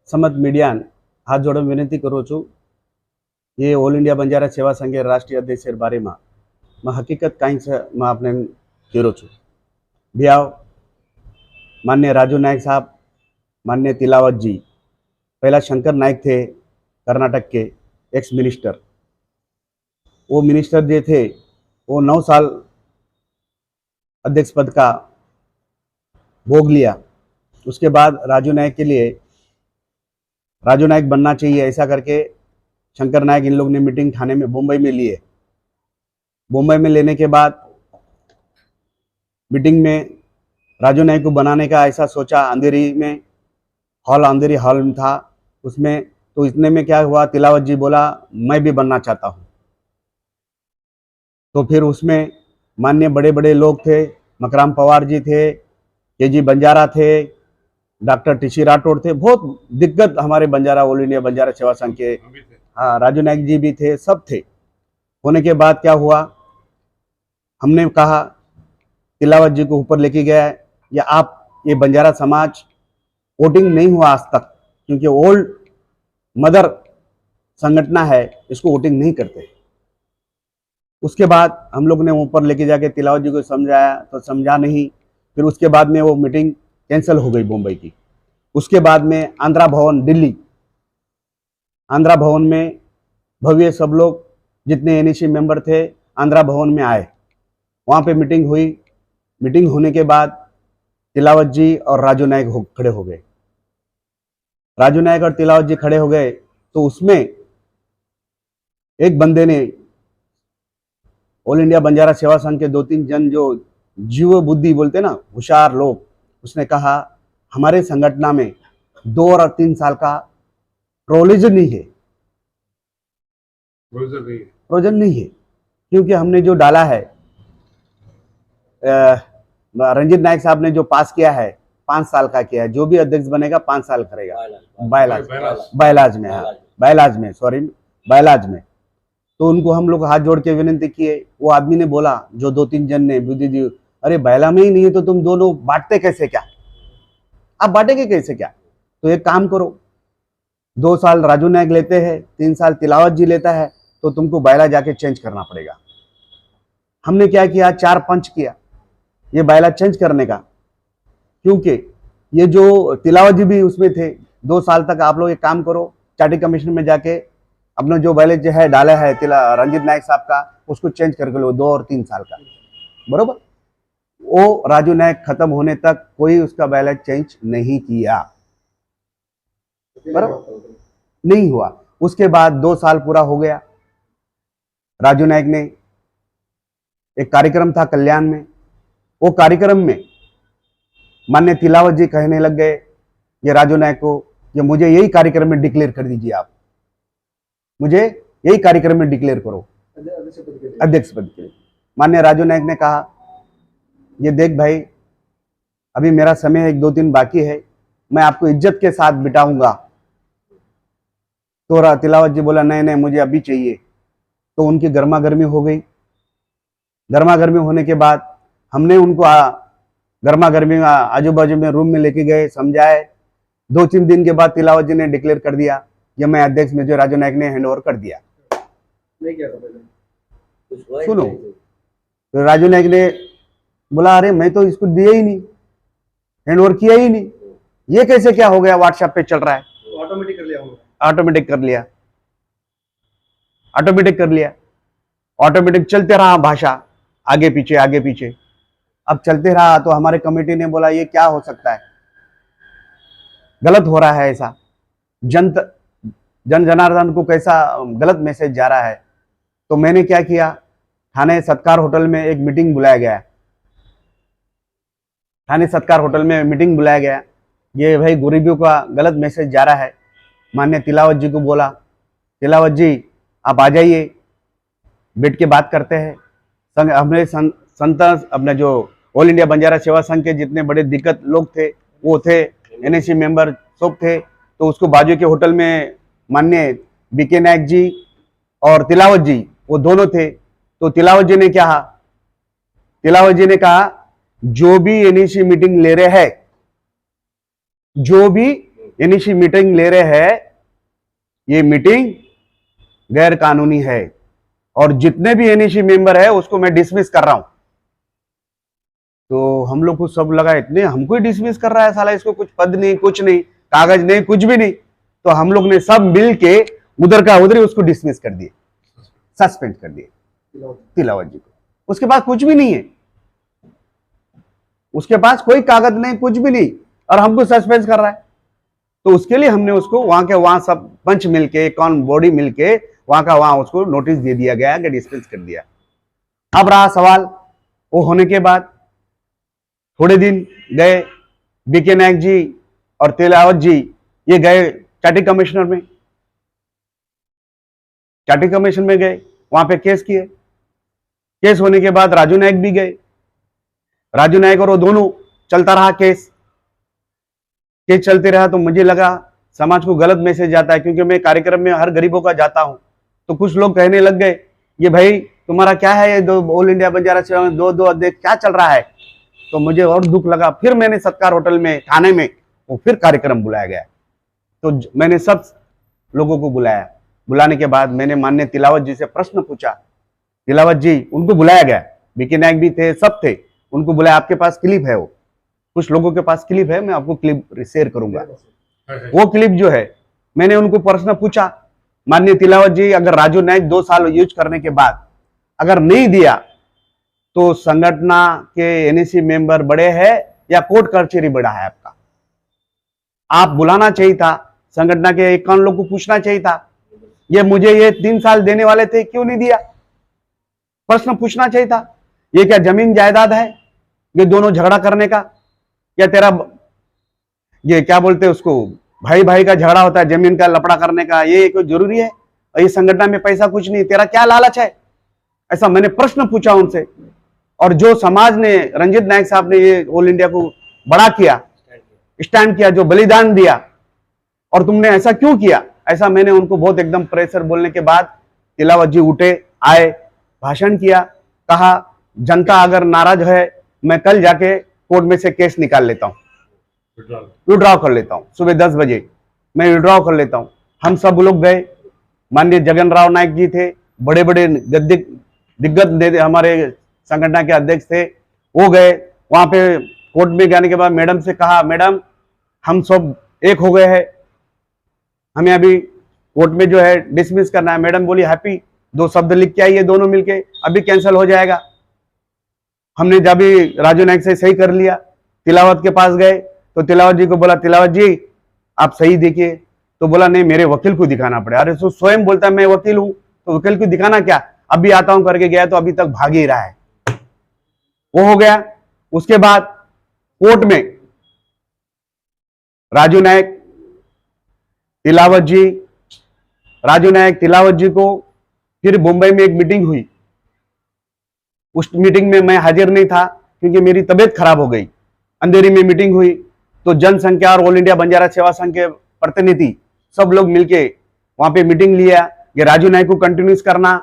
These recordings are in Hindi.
સમત મીડિયાને હાથ જોડો વિનંતી કરું છું। ये ऑल इंडिया बंजारा सेवा संघ राष्ट्रीय अध्यक्ष बारे में हकीकत कहीं से मैं आपने करो छू भी आओ। माननीय राजू नायक साहब, माननीय तिलावत जी, पहला शंकर नायक थे कर्नाटक के एक्स मिनिस्टर। वो मिनिस्टर जो थे वो 9 साल अध्यक्ष पद का भोग लिया। उसके बाद राजू नायक के लिए राजू नायक बनना चाहिए ऐसा करके शंकर नायक इन लोग ने मीटिंग थाने में मुंबई में लिए। मुंबई में लेने के बाद मीटिंग में राजू नायक को बनाने का ऐसा सोचा। अंधेरी में अंधेरी हॉल में था उसमें। तो इतने में क्या हुआ, तिलावत जी बोला मैं भी बनना चाहता हूँ। तो फिर उसमें माननीय बड़े बड़े लोग थे, मकराम पवार जी थे, केजी बंजारा थे, डॉक्टर टीसी राठौड़ थे, बहुत दिग्गज हमारे बंजारा ऑल इंडिया बंजारा सेवा संघ के, हाँ राजू नायक जी भी थे, सब थे। होने के बाद क्या हुआ, हमने कहा तिलावत जी को ऊपर लेके गया या आप ये बंजारा समाज वोटिंग नहीं हुआ आज तक, क्योंकि ओल्ड मदर संगठन है, इसको वोटिंग नहीं करते। उसके बाद हम लोग ने ऊपर लेके जाके तिलावत जी को समझाया तो समझा नहीं। फिर उसके बाद में वो मीटिंग कैंसिल हो गई मुंबई की। उसके बाद में आंध्रा भवन दिल्ली, आंध्रा भवन में भव्य सब लोग जितने एनईसी मेंबर थे आंध्रा भवन में आए। वहाँ पे मीटिंग हुई। मीटिंग होने के बाद तिलावत जी और राजू नायक खड़े हो गए। राजू नायक और तिलावत जी खड़े हो गए तो उसमें एक बंदे ने, ऑल इंडिया बंजारा सेवा संघ के 2-3 जन जो जीव बुद्धि बोलते ना, होशियार लोग, उसने कहा हमारे संगठन में 2 और 3 साल का प्रोविजन नहीं है। प्रोविजन नहीं है क्योंकि हमने जो डाला है, रंजीत नायक साहब ने जो पास किया है 5 साल का किया है। जो भी अध्यक्ष बनेगा 5 साल करेगा बायलाज में सॉरी बायलाज में। तो उनको हम लोग हाथ जोड़ के विनती किए। वो आदमी ने बोला, जो 2-3 जन ने बुद्धि दी, अरे बैला में ही नहीं है तो तुम दोनों बांटते कैसे, क्या आप बांटेंगे कैसे क्या? तो एक काम करो, 2 साल राजू नायक लेते हैं, 3 साल तिलावत जी लेता है, तो तुमको बैला जाके चेंज करना पड़ेगा। हमने क्या किया, 4 पंच किया ये बैला चेंज करने का, क्योंकि ये जो तिलावत जी भी उसमें थे। 2 साल तक आप लोग एक काम करो, चार्टी कमीशन में जाके अपना जो बैलेज जो है डाला है रंजीत नायक साहब का, उसको चेंज करके लो 2 और 3 साल का, बरोबर। वो राजू नायक खत्म होने तक कोई उसका बैलेज चेंज नहीं किया, बराबर नहीं हुआ। उसके बाद 2 साल पूरा हो गया। राजू नायक ने एक कार्यक्रम था कल्याण में। वो कार्यक्रम में माननीय तिलावत जी कहने लग गए ये राजू नायक को, ये मुझे यही कार्यक्रम में डिक्लेयर कर दीजिए, आप मुझे यही कार्यक्रम में डिक्लेयर करो अध्यक्ष पद के लिए। माननीय राजू नायक ने कहा ये देख भाई, अभी मेरा समय 1-2 दिन बाकी है, मैं आपको इज्जत के साथ बिठाऊंगा। तो तिलावत जी बोला नहीं नहीं मुझे अभी चाहिए। तो उनकी गर्मा गर्मी हो गई। गर्मा गर्मी होने के बाद हमने उनको गर्मा गर्मी में आजू बाजू में रूम में लेके गए, समझाए। 2-3 दिन के बाद तिलावत जी ने डिक्लेयर कर दिया ये मैं अध्यक्ष में, जो राजू नायक ने हैंड ओवर कर दिया। नहीं किया था पहले, सुनो। तो राजू नायक ने बोला अरे मैं तो इसको दिया ही नहीं, हैंड ओवर किया ही नहीं, ये कैसे क्या हो गया, व्हाट्सएप पे चल रहा है। ऑटोमेटिक कर लिया, ऑटोमेटिक कर लिया। ऑटोमेटिक चलते रहा, भाषा आगे पीछे आगे पीछे। अब चलते रहा तो हमारे कमेटी ने बोला ये क्या हो सकता है, गलत हो रहा है ऐसा, जन जनार्दन को कैसा गलत मैसेज जा रहा है। तो मैंने क्या किया, थाने सत्कार होटल में एक मीटिंग बुलाया गया। थाने सत्कार होटल में मीटिंग बुलाया गया। ये भाई गरीबियों का गलत मैसेज जा रहा है। माननीय तिलावत जी को बोला, तिलावत जी आप आ जाइए, बैठ के बात करते हैं। संघ हमने संत अपने जो ऑल इंडिया बंजारा सेवा संघ के जितने बड़े दिक्कत लोग थे वो थे, एनएसी मेंबर सब थे। तो उसको बाजू के होटल में माननीय बीके नायक जी और तिलावत जी वो दोनों थे। तो तिलावत जी ने कहा जो भी एनईसी मीटिंग ले रहे हैं, जो भी एनईसी मीटिंग ले रहे हैं, ये मीटिंग गैर कानूनी है और जितने भी एनईसी मेंबर है उसको मैं डिसमिस कर रहा हूं। तो हम लोग को सब लगा इतने हमको ही डिसमिस कर रहा है साला, इसको कुछ पद नहीं, कुछ नहीं, कागज नहीं, कुछ भी नहीं। तो हम लोग ने सब मिल के उधर का उधर ही उसको डिसमिस कर दिए, सस्पेंड कर दिए तिलावत जी को। उसके पास कुछ भी नहीं है, उसके पास कोई कागज नहीं, कुछ भी नहीं, और हमको सस्पेंड कर रहा है। तो उसके लिए हमने उसको वहां के वहां सब पंच मिलके, कौन बॉडी मिलके वहां का वहां उसको नोटिस दे दिया गया कि डिस्मिस कर दिया। अब रहा सवाल, वो होने के बाद थोड़े दिन गए, बीके नायक जी और तिलावत जी ये गए चाटी कमिश्नर में, चाटी कमीशन में गए, वहां पे केस किए। केस होने के बाद राजू नायक भी गए, राजू नायक और वो दोनों चलता रहा केस चलते रहा। तो मुझे लगा समाज को गलत मैसेज जाता है, क्योंकि मैं कार्यक्रम में हर गरीबों का जाता हूं। तो कुछ लोग कहने लग गए, ये भाई तुम्हारा क्या है, ये दो ऑल इंडिया बंजारा सेवा में दो अध्यक्ष क्या चल रहा है। तो मुझे और दुख लगा। फिर मैंने सत्कार होटल में थाने में वो फिर कार्यक्रम बुलाया गया। तो मैंने सब लोगों को बुलाया। बुलाने के बाद मैंने माननीय तिलावत जी से प्रश्न पूछा। तिलावत जी, उनको बुलाया गया, बीके नायक भी थे, सब थे, उनको बुलाया। आपके पास क्लिप है, वो कुछ लोगों के पास क्लिप है, मैं आपको क्लिप शेयर करूंगा। वो क्लिप जो है, मैंने उनको प्रश्न पूछा, माननीय तिलावत जी, अगर राजू नायक 2 साल यूज करने के बाद अगर नहीं दिया तो संगठन के एनईसी मेंबर बड़े हैं या कोर्ट कचहरी बड़ा है आपका? आप बुलाना चाहिए था, संगठन के 51 लोग को पूछना चाहिए था। ये मुझे ये 3 साल देने वाले थे, क्यों नहीं दिया? प्रश्न पूछना चाहिए था। ये क्या जमीन जायदाद है ये दोनों झगड़ा करने का, या तेरा ये क्या बोलते हैं उसको, भाई भाई का झगड़ा होता है जमीन का लफड़ा करने का, ये कोई जरूरी है? और ये संगठन में पैसा कुछ नहीं, तेरा क्या लालच है? ऐसा मैंने प्रश्न पूछा उनसे। और जो समाज ने, रंजीत नायक साहब ने ये ऑल इंडिया को बड़ा किया, स्टैंड किया, जो बलिदान दिया, और तुमने ऐसा क्यों किया? ऐसा मैंने उनको बहुत एकदम प्रेशर बोलने के बाद तिलावत जी उठे, आए, भाषण किया, कहा जनता अगर नाराज है मैं कल जाके कोर्ट में से केस निकाल लेता हूं, विड्रॉ कर लेता हूं, सुबह 10 बजे मैं विड्रॉ कर लेता हूं। हम सब लोग गए, माननीय जगन राव नायक जी थे, बड़े बड़े दिग्गज हमारे संगठन के अध्यक्ष थे, वो गए। वहां पे कोर्ट में जाने के बाद मैडम से कहा, मैडम हम सब एक हो गए हैं, हमें अभी कोर्ट में जो है डिसमिस करना है। मैडम बोली हैप्पी, 2 शब्द लिख के आइए दोनों मिलके, अभी कैंसिल हो जाएगा। हमने जब भी राजू नायक से सही कर लिया, तिलावत के पास गए तो तिलावत जी को बोला, तिलावत जी आप सही देखिए। तो बोला नहीं, मेरे वकील को दिखाना पड़े। अरे तो स्वयं बोलता है मैं वकील हूं, तो वकील को दिखाना क्या, अभी आता हूं करके गया, तो अभी तक भाग ही रहा है। वो हो गया। उसके बाद कोर्ट में राजू नायक तिलावत जी को फिर मुंबई में एक मीटिंग हुई। उस मीटिंग में मैं हाजिर नहीं था क्योंकि मेरी तबीयत खराब हो गई। अंधेरी में मीटिंग हुई तो जनसंख्या और ऑल इंडिया बंजारा सेवा संघ के प्रतिनिधि सब लोग मिलके वहां पे मीटिंग लिया कि राजू नायक को कंटिन्यूस करना,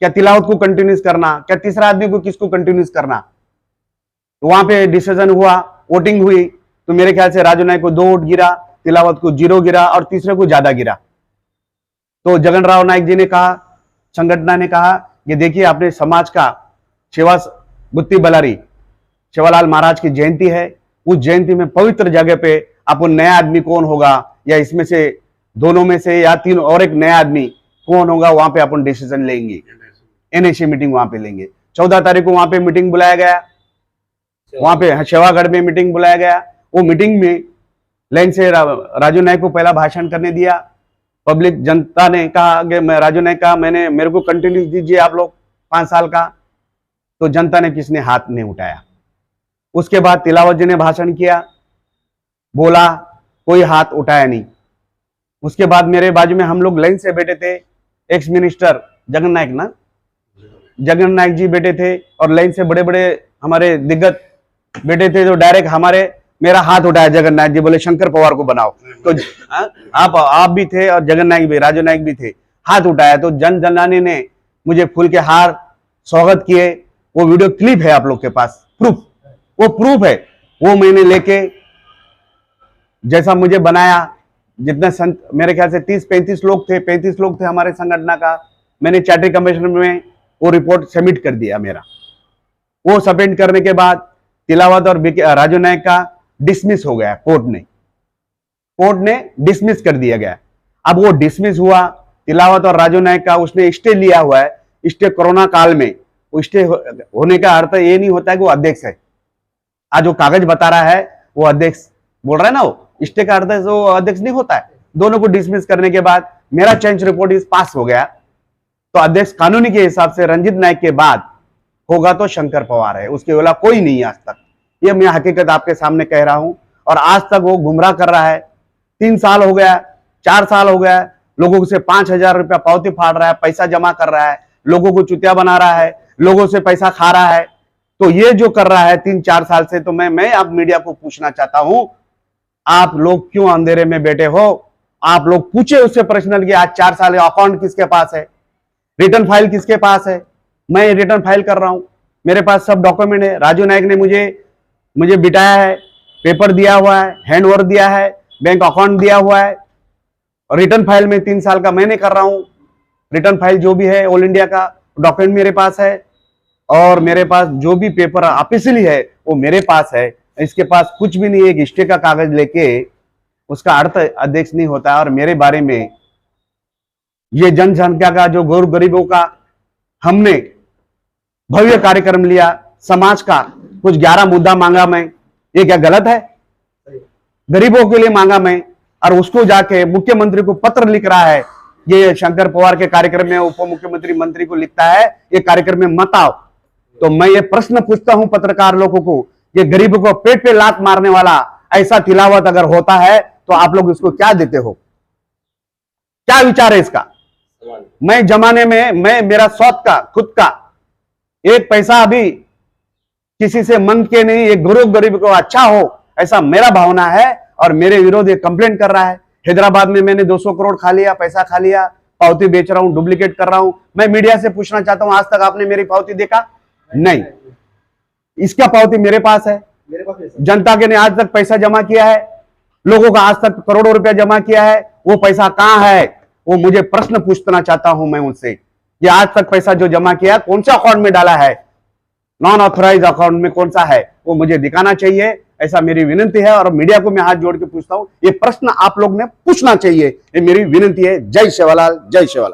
क्या तिलावत को कंटिन्यूस करना, क्या तीसरा आदमी को किसको कंटिन्यूस करना। तो वहां पे डिसीजन हुआ, वोटिंग हुई, तो मेरे ख्याल से राजू नायक को 2 वोट गिरा, तिलावत को 0 गिरा और तीसरे को ज्यादा गिरा। तो जगन राव नायक जी ने कहा, संगठन ने कहा कि देखिए आपने समाज का सेवा गुत्ती बलारी सेवालाल महाराज की जयंती है, उस जयंती में पवित्र जगह पे आपको नया आदमी कौन होगा, या इसमें से दोनों में से या 3 और एक नया आदमी कौन होगा, वहां पे अपन डिसीजन लेंगे, एनएसी मीटिंग वहां पे लेंगे। 14 तारीख को वहां पे मीटिंग बुलाया गया, वहां पे सेवागढ़ में मीटिंग बुलाया गया। वो मीटिंग में लाइन से राजू नायक को पहला भाषण करने दिया। पब्लिक जनता ने कहा कि मैं, राजू नायक कहा मेरे को कंटिन्यू दीजिए आप लोग 5 साल का। तो जनता ने किसने हाथ नहीं उठाया। उसके बाद तिलावत जी ने भाषण किया, बोला, कोई हाथ उठाया नहीं। उसके बाद मेरे बाजू में हम लोग लाइन से बैठे थे, एक्स मिनिस्टर जगन नायक जी बैठे थे, और लाइन से बड़े बड़े हमारे दिग्गज बैठे थे। जो डायरेक्ट मेरा हाथ उठाया जगन नायक जी, बोले शंकर पवार को बनाओ। तो आप भी थे और जगन नायक भी, राजू नायक भी थे, हाथ उठाया। तो जन जनानी ने मुझे फूल के हार स्वागत किए। वो वीडियो क्लिप है आप लोग के पास, प्रूफ है। वो मैंने लेके जैसा मुझे बनाया जितने मेरे ख्याल से 30-35 लोग थे, 35 लोग थे हमारे संगठन का। मैंने चार्टर्ड कमिश्नर में वो रिपोर्ट सबमिट कर दिया मेरा। वो सबमिट करने के बाद तिलावत और राजू नायक का डिसमिस हो गया कोर्ट ने डिसमिस कर दिया गया। अब वो डिसमिस हुआ, तिलावत और राजू नायक का उसने स्टे लिया हुआ है। स्टे कोरोना काल में वो स्टे होने का अर्थ ये नहीं होता है कि वो अध्यक्ष है। आज वो कागज बता रहा है वो अध्यक्ष बोल रहा है ना, वो स्टे का अर्थ है वो अध्यक्ष नहीं होता है। दोनों को डिसमिस करने के बाद मेरा चेंज रिपोर्ट इस पास हो गया, तो अध्यक्ष कानूनी के हिसाब से रंजित नायक के बाद होगा तो शंकर पवार है, उसके अलावा कोई नहीं आज तक। ये मैं हकीकत आपके सामने कह रहा हूं। और आज तक वो गुमराह कर रहा है। 3 साल हो गया, 4 साल हो गया, लोगों से 5,000 रुपया पावती फाड़ रहा है, पैसा जमा कर रहा है, लोगों को चुतिया बना रहा है, लोगों से पैसा खा रहा है। तो ये जो कर रहा है 3-4 साल से, तो मैं अब मीडिया को पूछना चाहता हूं, आप लोग क्यों अंधेरे में बैठे हो? आप लोग पूछे उससे पर्सनल कि आज 4 साल अकाउंट किसके पास है, रिटर्न फाइल किसके पास है? मैं रिटर्न फाइल कर रहा हूं, मेरे पास सब डॉक्यूमेंट है। राजू नायक ने मुझे बिठाया है, पेपर दिया हुआ है, हैंड ओवर दिया है, बैंक अकाउंट दिया हुआ है। और रिटर्न फाइल में 3 साल का मैंने कर रहा हूं। रिटर्न फाइल जो भी है ऑल इंडिया का डॉक्यूमेंट मेरे पास है, और मेरे पास जो भी पेपर ऑफिशियली है वो मेरे पास है। इसके पास कुछ भी नहीं है। एक स्टे का कागज लेके उसका अर्थ अध्यक्ष नहीं होता है। और मेरे बारे में ये जनसंख्या का जो गरीबों का हमने भव्य कार्यक्रम लिया, समाज का कुछ 11 मुद्दा मांगा मैं, ये क्या गलत है? गरीबों के लिए मांगा मैं, और उसको जाके मुख्यमंत्री को पत्र लिख रहा है। ये शंकर पवार के कार्यक्रम में उप मुख्यमंत्री मंत्री को लिखता है ये कार्यक्रम में मत आओ। तो मैं ये प्रश्न पूछता हूं पत्रकार लोगों को, ये गरीबों को पेट पे लात मारने वाला ऐसा तिलावत अगर होता है तो आप लोग इसको क्या देते हो? क्या विचार है इसका? मैं जमाने में मेरा स्वत का खुद का एक पैसा अभी किसी से मांग के नहीं, एक गरीब को अच्छा हो ऐसा मेरा भावना है। और मेरे विरोध ये कंप्लेंट कर रहा है। हैदराबाद में मैंने 200 करोड़ खा लिया, पैसा खा लिया, पावती बेच रहा हूं, डुप्लीकेट कर रहा हूं। मैं मीडिया से पूछना चाहता हूं, आज तक आपने मेरी पावती देखा? नहीं। इसका पावती मेरे पास है। जनता के ने आज तक पैसा जमा किया है, लोगों का आज तक करोड़ों रुपया जमा किया है, वो पैसा कहां है? वो मुझे प्रश्न पूछना चाहता हूं मैं उनसे। ये आज तक पैसा जो जमा किया कौन सा अकाउंट में डाला है, नॉन ऑथराइज अकाउंट में कौन सा है, वो मुझे दिखाना चाहिए। ऐसा मेरी विनती है। और मीडिया को मैं हाथ जोड़ के पूछता हूं, ये प्रश्न आप लोग ने पूछना चाहिए, ये मेरी विनती है। जय सेवालाल, जय सेवालाल।